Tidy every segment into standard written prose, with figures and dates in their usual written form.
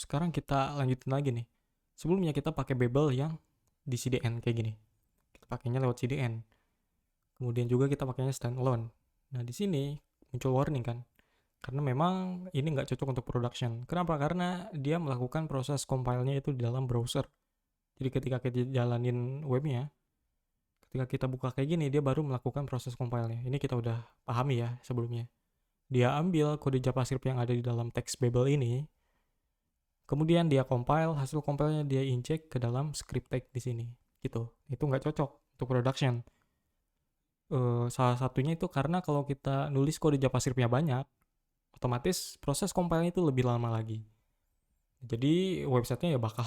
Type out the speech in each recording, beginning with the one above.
sekarang kita lanjutin lagi nih. Sebelumnya kita pakai Babel yang di CDN kayak gini. Kita pakainya lewat CDN. Kemudian juga kita pakainya standalone. Nah, di sini muncul warning kan. Karena memang ini nggak cocok untuk production. Kenapa? Karena dia melakukan proses compile-nya itu di dalam browser. Jadi ketika kita jalanin webnya, ketika kita buka kayak gini, dia baru melakukan proses compile-nya. Ini kita udah pahami ya sebelumnya. Dia ambil kode JavaScript yang ada di dalam text Babel ini, kemudian dia compile, hasil compile-nya dia inject ke dalam script tag di sini. Gitu. Itu nggak cocok untuk production. Salah satunya itu karena kalau kita nulis kode JavaScript-nya banyak, otomatis proses compile itu lebih lama lagi. Jadi websitenya ya bakal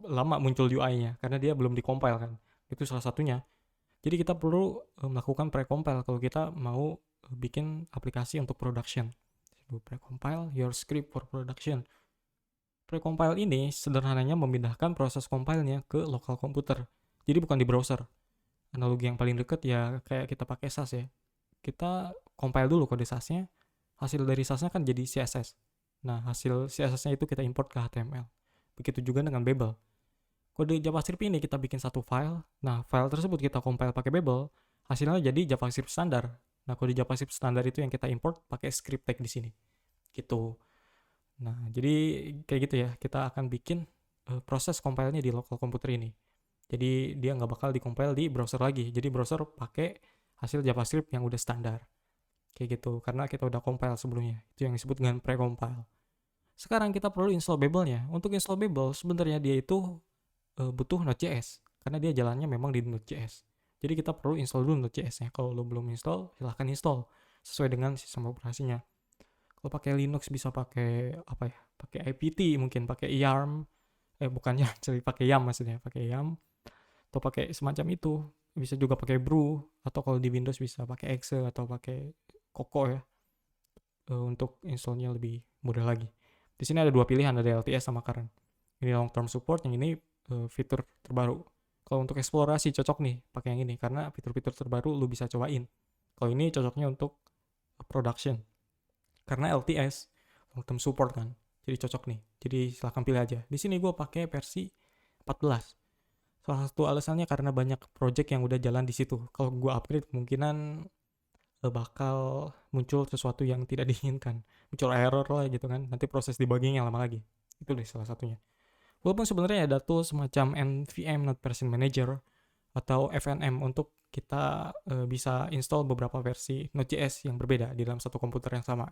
lama muncul UI-nya karena dia belum dikompil kan. Itu salah satunya. Jadi kita perlu melakukan pre-compile kalau kita mau bikin aplikasi untuk production. Pre-compile your script for production. Pre-compile ini sederhananya memindahkan proses compile-nya ke lokal komputer. Jadi bukan di browser. Analogi yang paling dekat ya kayak kita pakai SAS ya. Kita compile dulu kode SAS-nya, hasil dari SAS-nya kan jadi CSS. Nah, hasil CSS-nya itu kita import ke HTML. Begitu juga dengan Babel. Kode JavaScript ini kita bikin satu file. Nah, file tersebut kita compile pakai Babel, hasilnya jadi JavaScript standar. Nah, kode JavaScript standar itu yang kita import pakai script tag di sini. Gitu. Nah, jadi kayak gitu ya. Kita akan bikin proses compile-nya di lokal komputer ini. Jadi dia nggak bakal di-compile di browser lagi. Jadi browser pakai hasil JavaScript yang udah standar. Kayak gitu, karena kita udah compile sebelumnya. Itu yang disebut dengan pre-compile. Sekarang kita perlu install Babel-nya. Untuk install Babel, sebenarnya dia itu butuh Node.js. Karena dia jalannya memang di Node.js. Jadi kita perlu install dulu Node.js-nya. Kalau lo belum install, silahkan install. Sesuai dengan sistem operasinya. Kalau pakai Linux bisa pakai apa ya? Pakai IPT mungkin, pakai YARM. Bukan YARM, sorry, pakai YAM maksudnya. Pakai YAM. Atau pakai semacam itu. Bisa juga pakai Brew. Atau kalau di Windows bisa pakai Exe atau pakai Coco ya. Untuk installnya lebih mudah lagi. Di sini ada dua pilihan, ada LTS sama current. Ini long term support, yang ini fitur terbaru. Kalau untuk eksplorasi cocok nih pakai yang ini karena fitur-fitur terbaru lu bisa cobain. Kalau ini cocoknya untuk production. Karena LTS long term support kan. Jadi cocok nih. Jadi silahkan pilih aja. Di sini gue pakai versi 14. Salah satu alasannya karena banyak project yang udah jalan di situ. Kalau gue upgrade kemungkinan bakal muncul sesuatu yang tidak diinginkan, muncul error lah gitu kan, nanti proses debuggingnya lama lagi. Itu deh salah satunya. Walaupun sebenarnya ada tuh semacam NVM Node Version Manager atau FNM untuk kita bisa install beberapa versi Node.js yang berbeda di dalam satu komputer yang sama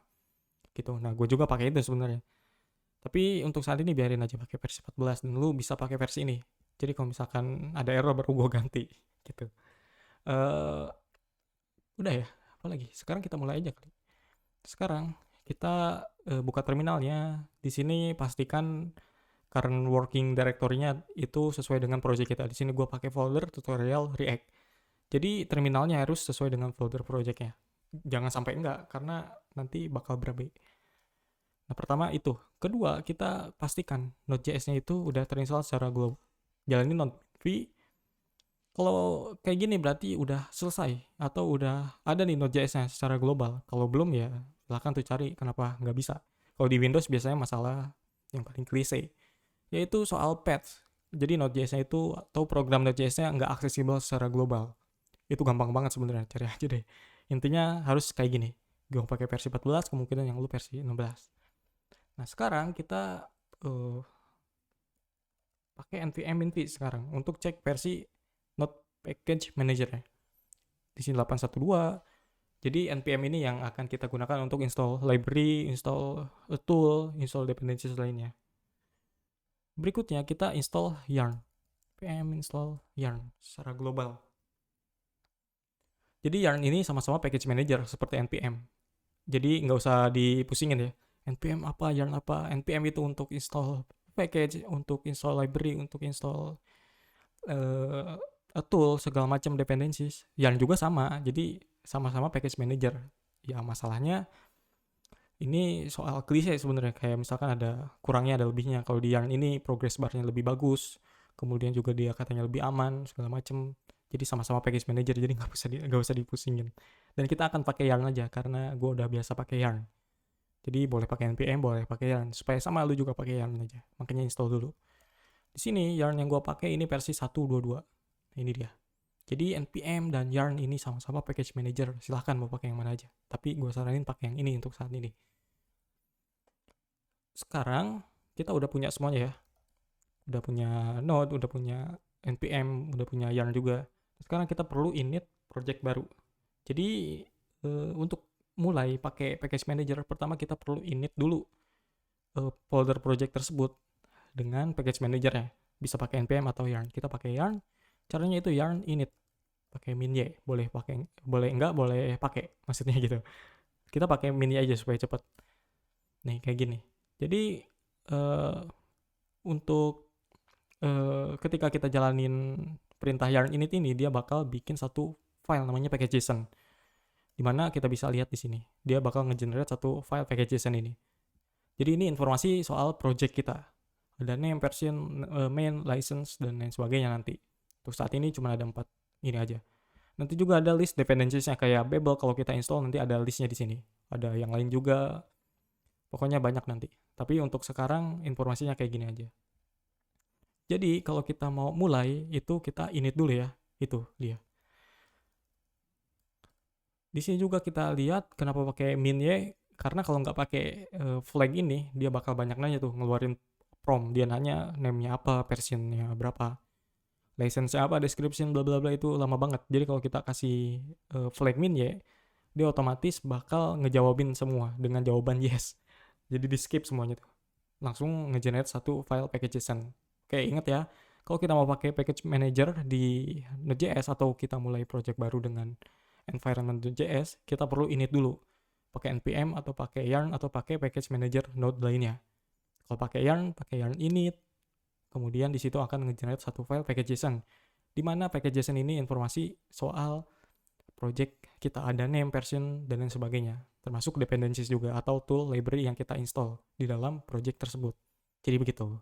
gitu. Nah, gue juga pakai itu sebenarnya. Tapi untuk saat ini biarin aja pakai versi 14 dan lu bisa pakai versi ini. Jadi kalau misalkan ada error baru gue ganti gitu. Uh, udah ya, apa lagi? Sekarang kita mulai aja kali. Sekarang kita buka terminalnya. Di sini pastikan current working directory-nya itu sesuai dengan project kita. Di sini gue pakai folder tutorial React. Jadi terminalnya harus sesuai dengan folder project-nya. Jangan sampai enggak, karena nanti bakal berabe. Nah, pertama itu. Kedua, kita pastikan Node.js-nya itu udah terinstall secara global. Jalanin Node.v. Kalau kayak gini berarti udah selesai atau udah ada nih Node.js-nya secara global. Kalau belum ya silahkan tuh cari kenapa nggak bisa. Kalau di Windows biasanya masalah yang paling klise, yaitu soal path. Jadi Node.js-nya itu atau program Node.js-nya nggak aksesibel secara global. Itu gampang banget sebenarnya, cari aja deh. Intinya harus kayak gini. Gue pakai versi 14, kemungkinan yang lu versi 16. Nah, sekarang kita pakai npm init sekarang untuk cek versi Node Package Manager ya. Di sini 812. Jadi npm ini yang akan kita gunakan untuk install library, install tool, install dependencies lainnya. Berikutnya kita install Yarn. npm install Yarn secara global. Jadi Yarn ini sama-sama package manager seperti npm. Jadi nggak usah dipusingin ya. npm apa, Yarn apa. npm itu untuk install package, untuk install library, untuk install tool, segala macam dependencies. Yarn juga sama, jadi sama-sama package manager. Ya masalahnya ini soal klise sebenarnya, kayak misalkan ada kurangnya ada lebihnya. Kalau di Yarn ini progress bar-nya lebih bagus, kemudian juga dia katanya lebih aman segala macam. Jadi sama-sama package manager, jadi nggak usah dipusingin. Dan kita akan pakai Yarn aja karena gue udah biasa pakai Yarn. Jadi boleh pakai npm, boleh pakai yarn. Supaya sama lu juga pakai yarn aja. Makanya install dulu. Di sini yarn yang gua pakai ini versi 1.22. Ini dia. Jadi npm dan yarn ini sama-sama package manager. Silahkan mau pakai yang mana aja. Tapi gua saranin pakai yang ini untuk saat ini. Sekarang kita udah punya semuanya ya. Udah punya node, udah punya npm, udah punya yarn juga. Sekarang kita perlu init project baru. Jadi untuk mulai pakai package manager, pertama kita perlu init dulu folder project tersebut dengan package managernya. Bisa pakai npm atau yarn. Kita pakai yarn. Caranya itu yarn init pakai min y. Boleh pakai, boleh enggak, boleh pakai. Maksudnya gitu. Kita pakai min y aja supaya cepat. Nih kayak gini. Jadi untuk ketika kita jalanin perintah yarn init ini, dia bakal bikin satu file namanya package.json. Dimana kita bisa lihat di sini. Dia bakal ngegenerate satu file package.json ini. Jadi ini informasi soal project kita. Ada name, version, main, license, dan lain sebagainya nanti. Untuk saat ini cuma ada 4 ini aja. Nanti juga ada list dependencies-nya kayak Babel. Kalau kita install nanti ada listnya di sini. Ada yang lain juga. Pokoknya banyak nanti. Tapi untuk sekarang informasinya kayak gini aja. Jadi kalau kita mau mulai itu kita init dulu ya. Itu dia. Di sini juga kita lihat kenapa pakai min y, karena kalau nggak pakai flag ini dia bakal banyak nanya tuh ngeluarin prompt. Dia nanya name-nya apa, versionnya berapa, license-nya apa, description bla bla bla, itu lama banget. Jadi kalau kita kasih flag min y, dia otomatis bakal ngejawabin semua dengan jawaban yes. Jadi di skip semuanya tuh. Langsung ngegenerate satu file package.json. Oke, ingat ya. Kalau kita mau pakai package manager di Node.js atau kita mulai project baru dengan environment.js, kita perlu init dulu. Pakai npm atau pakai yarn atau pakai package manager node lainnya. Kalau pakai yarn init. Kemudian di situ akan nge-generate satu file package.json. Di mana package.json ini informasi soal project kita, ada name, version, dan lain sebagainya. Termasuk dependencies juga atau tool library yang kita install di dalam project tersebut. Jadi begitu.